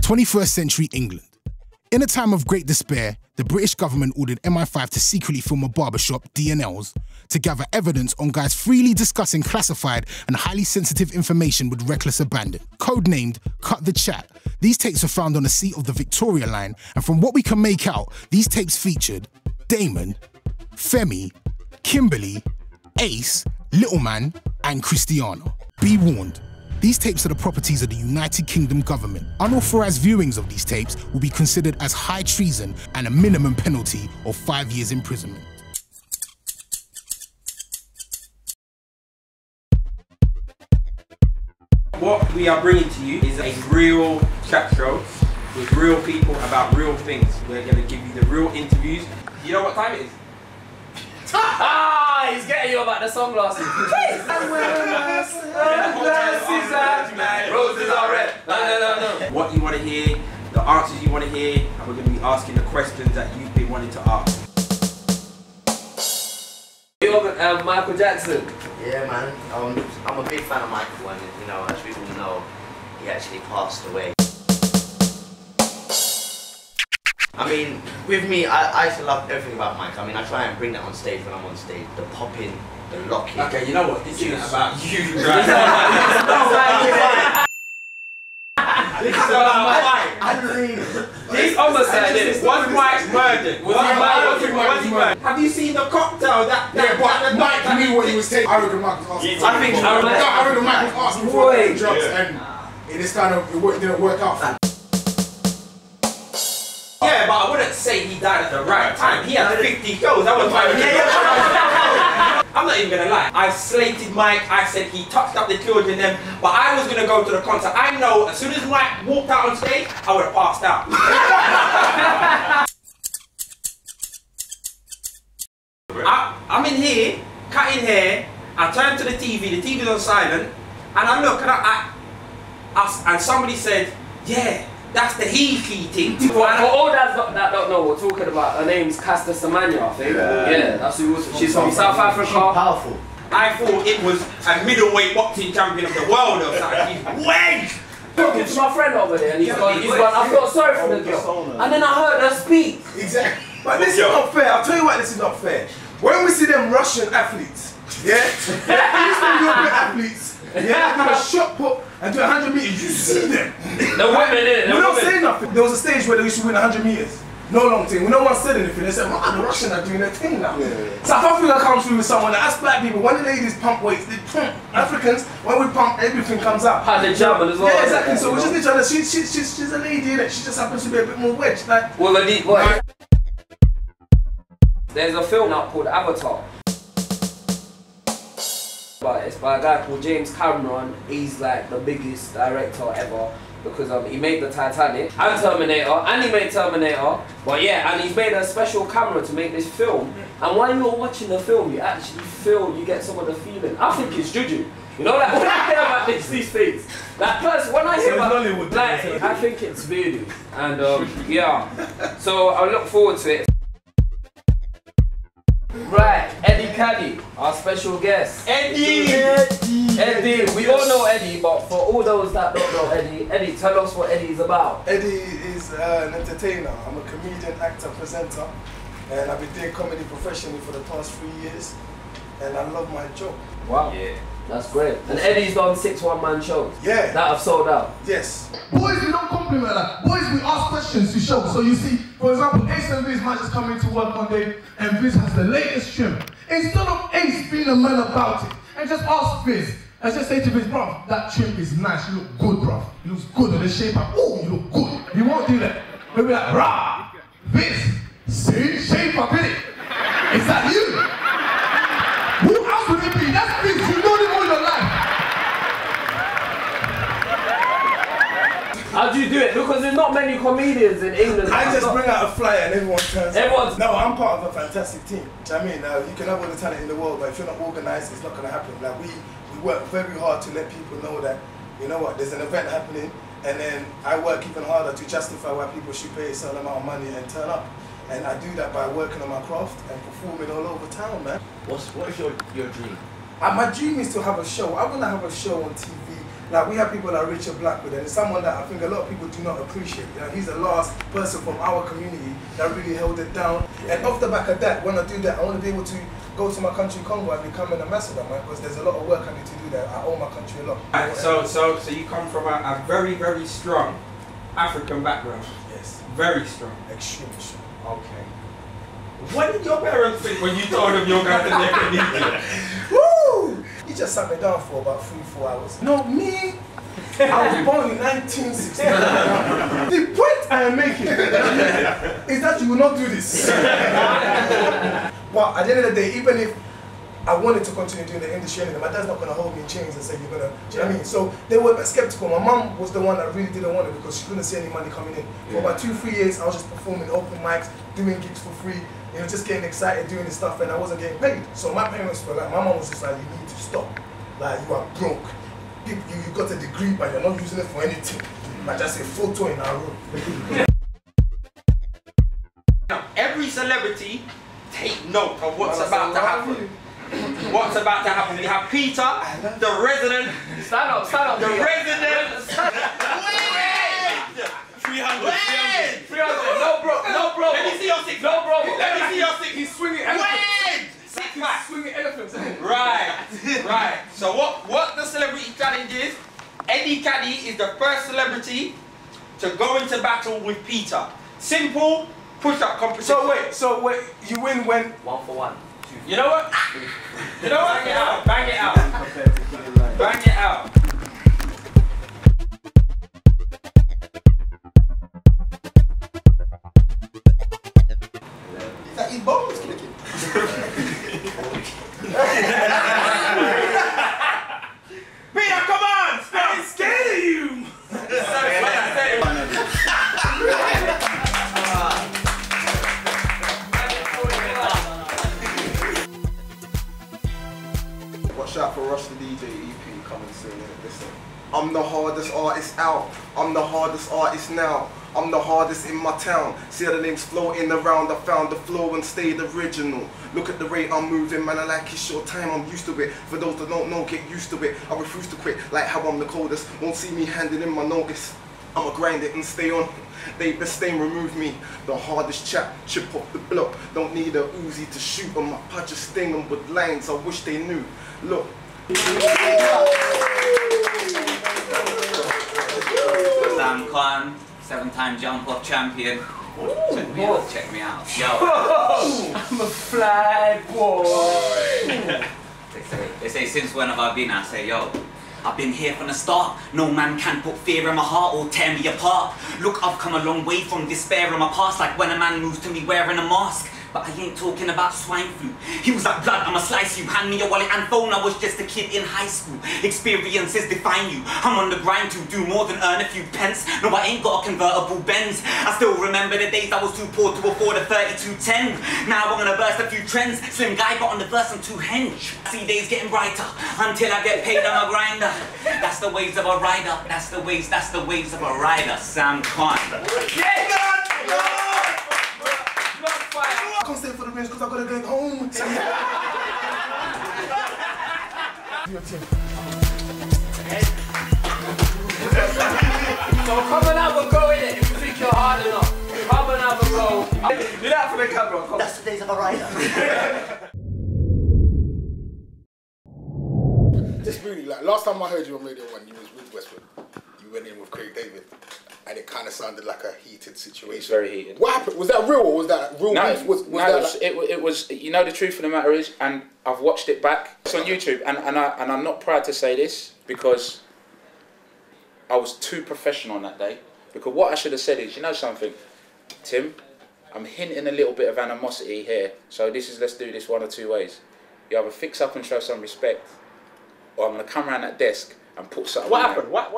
21st century England. In a time of great despair, the British government ordered MI5 to secretly film a barbershop, DNL's, to gather evidence on guys freely discussing classified and highly sensitive information with reckless abandon. Codenamed Cut the Chat, these tapes were found on the seat of the Victoria Line, and from what we can make out, these tapes featured Damon, Femi, Kimberly, Ace, Little Man, and Christiana. Be warned, these tapes are the properties of the United Kingdom government. Unauthorized viewings of these tapes will be considered as high treason and a minimum penalty of 5 years imprisonment. What we are bringing to you is a real chat show with real people about real things. We're going to give you the real interviews. You know what time it is? Ah, he's getting you about the sunglasses. Roses are red. No. What you want to hear, the answers you want to hear, and we're going to be asking the questions that you've been wanting to ask. You're Michael Jackson. Yeah, man. I'm a big fan of Michael, and you know, as we all know, he actually passed away. I mean, with me, I used to love everything about Mike. I mean, I try and bring that on stage when I'm on stage. The popping, the locking. Okay, you know what? This isn't about you, right? This is about Mike. I mean, This almost like this. Was Mike murdered? Was he murdered? Have you seen the cocktail that Mike knew what he was taking. I reckon Mike was asking. I reckon Mike was asking for drugs, and it just kind of didn't work out for him. Yeah, but I wouldn't say he died at the right time. He had 50 shows. That was my I'm not even gonna lie. I slated Mike. I said he touched up the children then, but I was gonna go to the concert. I know as soon as Mike walked out on stage, I would have passed out. I'm in here, cutting hair. I turn to the TV. The TV's on silent, and I look and and somebody said, "Yeah, that's the he thing." For all that don't know, we're talking about, her name's Caster Semenya, I think. Yeah, that's who was. She's from South Africa. She's powerful. I thought it was a middleweight boxing champion of the world or something. Wedge! It's my friend over there, and he's gone, I felt sorry for the girl. And then I heard her speak. Exactly. But this is not fair. I'll tell you why this is not fair. When we see them Russian athletes, yeah? Eastern European athletes, yeah? Do a shot put and do 100 meters, you see them. The women in it. We don't say nothing. There was a stage where they used to win 100 meters. No long thing. No one said anything. They said, the Russians are doing their thing now. South Africa comes through with someone that us black people, when the ladies pump weights, they pump. Africans, when we pump, everything comes out. Had the German as well. Yeah, exactly. So we just need to understand, she's a lady, innit? She just happens to be a bit more wedge. Like, well, there's a film out called Avatar. But it's by a guy called James Cameron. He's like the biggest director ever because he made the Titanic and Terminator, and he made Terminator. But yeah, and he's made a special camera to make this film. And while you're watching the film, you actually feel, you get some of the feeling. I think it's juju. You know, like when I hear about these things, like plus when I hear about, like, I think it's voodoo. And yeah, so I look forward to it. Right, Eddie Caddy, our special guest. Eddie! We all know Eddie, but for all those that don't know Eddie, tell us what Eddie's about. Eddie is an entertainer. I'm a comedian, actor, presenter, and I've been doing comedy professionally for the past 3 years, and I love my job. Wow. Yeah. That's great. And Eddie's done 6 one-man shows. Yeah. That have sold out. Yes. Boys, we don't compliment that. Boys, we ask questions to show. So you see, for example, Ace and Viz might just come into work one day and Viz has the latest trim. Instead of Ace being a man about it and just ask Viz, and just say to Viz, bruv, that trim is nice, you look good, bruv. You look good on the shape up. Oh, you look good. He won't do that. He'll be like, rah, Viz, see, shape up, innit? Is that you? Who else would it be? That's Viz, you know him all your life. How do you do it? Because there's not many comedians in England. I just bring out a flyer and everyone turns up. No, I'm part of a fantastic team. Do you know what I mean? You can have all the talent in the world, but if you're not organised, it's not going to happen. Like we work very hard to let people know that, you know what, there's an event happening, and then I work even harder to justify why people should pay a certain amount of money and turn up. And I do that by working on my craft and performing all over town, man. What is your dream? My dream is to have a show. I want to have a show on TV Like we have people like Richard Blackwood, and it's someone that I think a lot of people do not appreciate. You know, he's the last person from our community that really held it down. And off the back of that, when I do that, I want to be able to go to my country, Congo, and become an ambassador, man, because there's a lot of work I need to do there. I owe my country a lot. Right, so you come from a very, very strong African background. Yes. Very strong. Extremely strong. Okay. What did your parents think when you told them you're going to Nigeria? Woo! He just sat me down for about 3-4 hours. No, me. I was born in 1969. The point I am making is that you will not do this. But at the end of the day, even if I wanted to continue doing the industry anyway, my dad's not going to hold me in chains and say you're going to, do you know what I mean? So they were a bit skeptical. My mum was the one that really didn't want it because she couldn't see any money coming in. For about 2-3 years, I was just performing open mics, doing gigs for free, you know, just getting excited doing this stuff, and I wasn't getting paid. So my parents were like, my mum was just like, you need to stop. Like, you are broke. You got a degree, but you're not using it for anything. Like, just a photo in our room. Now, every celebrity take note of what's about to happen. What's about to happen? We have Peter, the resident. Stand up, The Peter. resident. 300. 300. No, bro. Let me see your six. No, bro. Let me see your six. He's swinging elephants. Six He's pack. swinging elephants. Right. So what the celebrity challenge is? Eddie Caddy is the first celebrity to go into battle with Peter. Simple push-up competition. So wait, you win when? 1 for 1. You know what? You know what? Bang it out. Bang it out. Is that his bones clicking? Peter, come on! I'm scared of you! Watch out for Rush the DJ EP coming soon. Listen, I'm the hardest artist out. I'm the hardest artist now. I'm the hardest in my town. See how the names floating around. I found the flow and stayed original. Look at the rate I'm moving, man. I like it short time. I'm used to it. For those that don't know, get used to it. I refuse to quit. Like how I'm the coldest. Won't see me handing in my notice. I'ma grind it and stay on. They best stay and remove me. The hardest chap, chip off the block. Don't need a Uzi to shoot them. I punch a sting them with lines. I wish they knew. Look. Sam Khan, 7-time jump off champion. Check me out, check me out. Yo. I'm a fly boy. They say since when have I been? I say, yo, I've been here from the start. No man can put fear in my heart or tear me apart. Look, I've come a long way from despair in my past, like when a man moves to me wearing a mask. But I ain't talking about swine flu. He was like, blood, I'ma slice you. Hand me your wallet and phone. I was just a kid in high school. Experiences define you. I'm on the grind to do more than earn a few pence. No, I ain't got a convertible Benz. I still remember the days I was too poor to afford a 3210. Now I'm gonna burst a few trends. Slim guy, but on the verse I'm too hench. I see days getting brighter until I get paid. I'm a grinder. That's the ways of a rider. That's the ways of a rider. Sam Khan. I can't stay for the rings because I've got to get home. Your team. So come and have a go in it if you think you're hard enough. Come and have a go. Do that for the camera. Come. That's the days of a rider. Just really, like, last time I heard you on Radio 1, you was with Westwood. You went in with Craig David. And it kind of sounded like a heated situation. It's very heated. What happened? Was that real or was that real beef? It was, you know, the truth of the matter is, and I've watched it back, it's on YouTube, and I'm not proud to say this because I was too professional on that day. Because what I should have said is, you know something, Tim, I'm hinting a little bit of animosity here, so let's do this one or two ways. You either fix up and show some respect, or I'm going to come around that desk and put something. What happened? What?